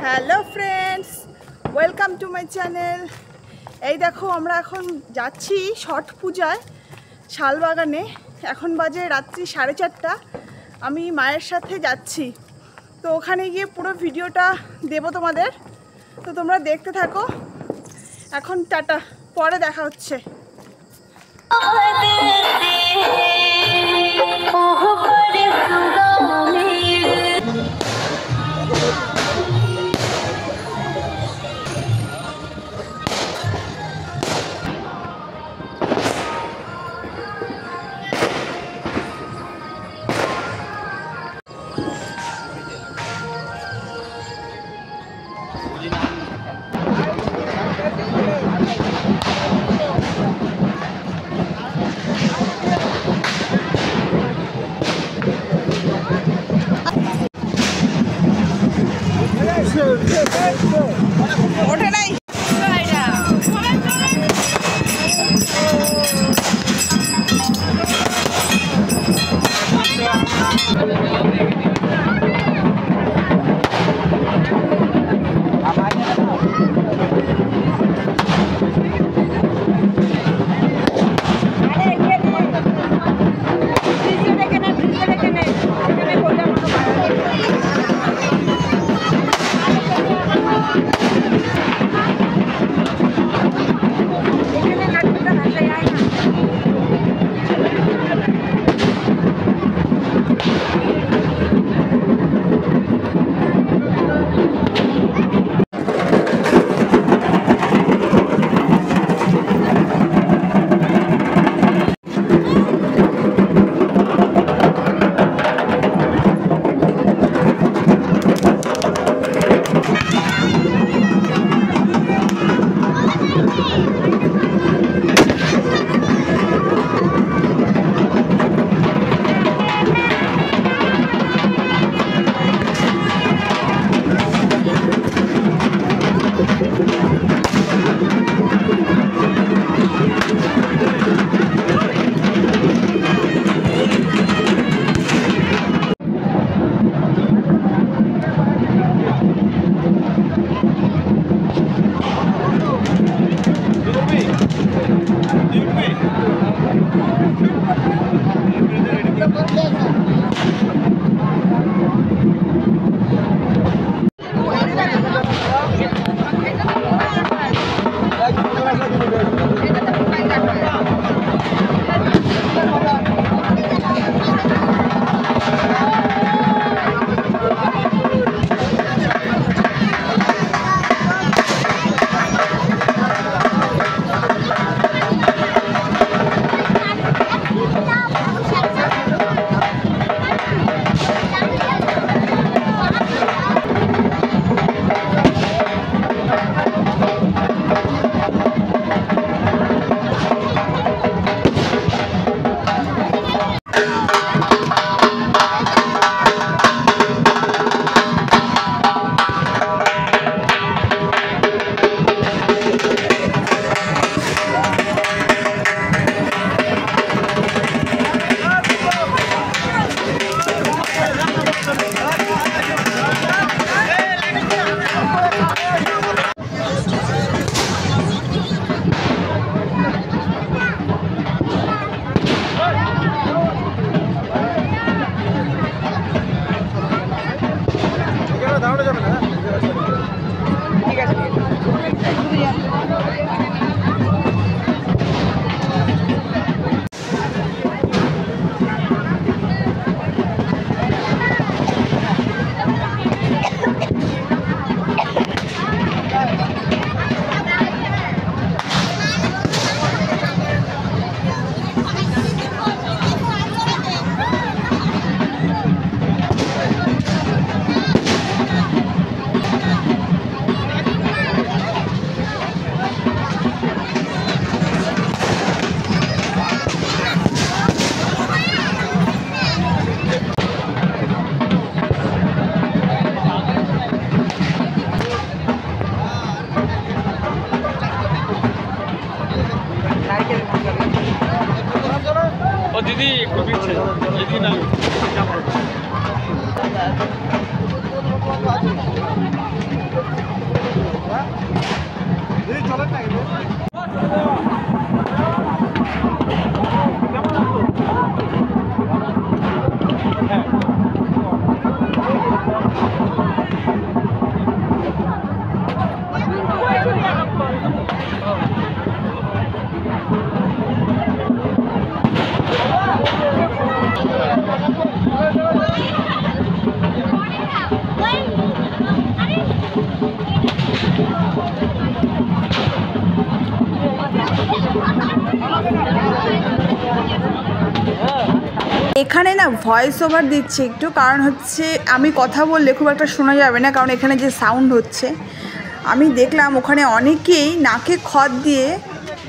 Hello friends, welcome to my channel. এই দেখো আমরা এখন যাচ্ছি ছট পূজায় শালবাগানে। এখন বাজে রাত্রি 4:30। আমি মায়ের সাথে যাচ্ছি, তো ওখানে গিয়ে পুরো ভিডিওটা দেবো তোমাদের, তো তোমরা দেখতে থাকো। এখন টাটা, পরে দেখা হচ্ছে। ওঠে নাই दीदी एक पीछे दीदी ना এখানে না ভয়েস ওভার দিচ্ছে একটু, কারণ হচ্ছে আমি কথা বললে খুব একটা শোনা যাবে না, কারণ এখানে যে সাউন্ড হচ্ছে। আমি দেখলাম ওখানে অনেকেই নাকে খত দিয়ে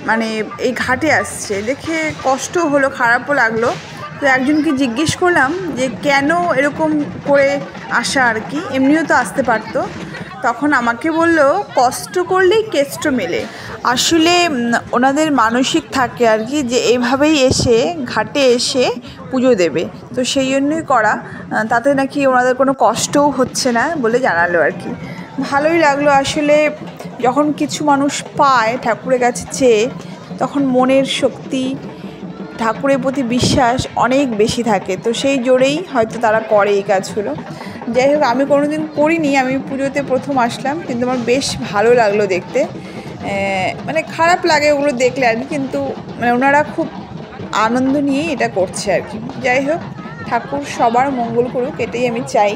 মানে এই ঘাটে আসছে, দেখে কষ্ট হলো, খারাপও লাগলো। তো একজনকে জিজ্ঞেস করলাম যে কেন এরকম করে আসা আর কি, এমনিও তো আসতে পারতো। তখন আমাকে বলল কষ্ট করলেই কেষ্ট মেলে। আসলে ওনাদের মানসিক থাকে আর কি, যে এইভাবেই এসে ঘাটে এসে পুজো দেবে, তো সেই জন্যই করা। তাতে নাকি ওনাদের কোনো কষ্টও হচ্ছে না বলে জানালো আর কি। ভালোই লাগলো আসলে, যখন কিছু মানুষ পায় ঠাকুরের কাছে চেয়ে, তখন মনের শক্তি, ঠাকুরের প্রতি বিশ্বাস অনেক বেশি থাকে, তো সেই জোরেই হয়তো তারা করে এই কাজগুলো। যাই হোক, আমি কোনো দিন করিনি, আমি পুজোতে প্রথম আসলাম, কিন্তু আমার বেশ ভালো লাগলো দেখতে। মানে খারাপ লাগে ওগুলো দেখলে আর কি, কিন্তু মানে ওনারা খুব আনন্দ নিয়েই এটা করছে আর কি। যাই হোক, ঠাকুর সবার মঙ্গল করুক, এটাই আমি চাই।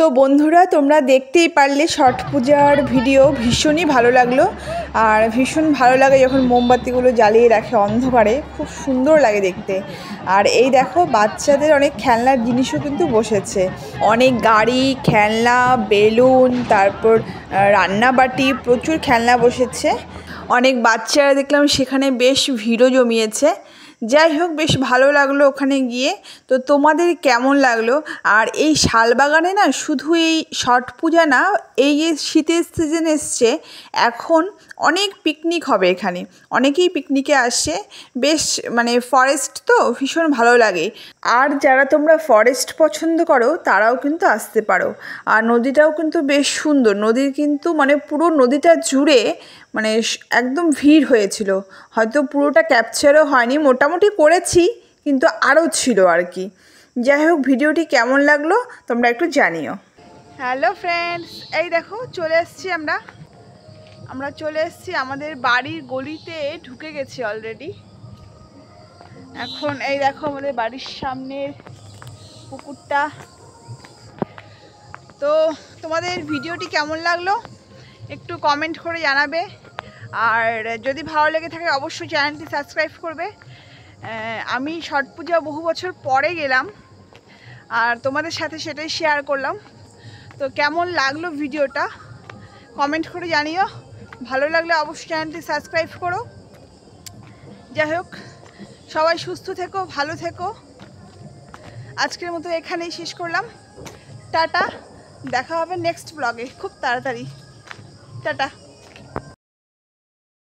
তো বন্ধুরা, তোমরা দেখতেই পারলে ছট পূজার ভিডিও ভীষণই ভালো লাগলো। আর ভীষণ ভালো লাগে যখন মোমবাতিগুলো জ্বালিয়ে রাখে অন্ধকারে, খুব সুন্দর লাগে দেখতে। আর এই দেখো, বাচ্চাদের অনেক খেলনার জিনিসও কিন্তু বসেছে, অনেক গাড়ি, খেলনা, বেলুন, তারপর রান্নাবাটি, প্রচুর খেলনা বসেছে। অনেক বাচ্চারা দেখলাম সেখানে বেশ ভিড়ও জমিয়েছে। যাই হোক, বেশ ভালো লাগলো ওখানে গিয়ে। তো তোমাদের কেমন লাগলো? আর এই শালবাগানে না শুধু এই ছট পূজা না, এই যে শীতের সিজন এসছে, এখন অনেক পিকনিক হবে এখানে, অনেকেই পিকনিকে আসে। বেশ মানে ফরেস্ট তো ভীষণ ভালো লাগে। আর যারা তোমরা ফরেস্ট পছন্দ করো তারাও কিন্তু আসতে পারো। আর নদীটাও কিন্তু বেশ সুন্দর, নদীর কিন্তু মানে পুরো নদীটা জুড়ে মানে একদম ভিড় হয়েছিল। হয়তো পুরোটা ক্যাপচারও হয়নি, মোটামুটি করেছি, কিন্তু আরও ছিল আর কি। যাই হোক, ভিডিওটি কেমন লাগলো তোমরা একটু জানিও। হ্যালো ফ্রেন্ডস, এই দেখো চলে এসেছি আমরা চলে এসেছি আমাদের বাড়ির গলিতে, ঢুকে গেছি অলরেডি। এখন এই দেখো আমাদের বাড়ির সামনের পুকুরটা। তো তোমাদের ভিডিওটি কেমন লাগলো একটু কমেন্ট করে জানাবে। আর যদি ভালো লেগে থাকে অবশ্যই চ্যানেলটি সাবস্ক্রাইব করবে। আমি ছট পূজা বহু বছর পরে গেলাম, আর তোমাদের সাথে সেটাই শেয়ার করলাম। তো কেমন লাগলো ভিডিওটা কমেন্ট করে জানিও। ভালো লাগলে অবশ্যই চ্যানেলটি সাবস্ক্রাইব করো। যাই হোক, সবাই সুস্থ থেকো, ভালো থেকো। আজকের মতো এখানেই শেষ করলাম। টাটা, দেখা হবে নেক্সট ব্লগে খুব তাড়াতাড়ি। টাটা।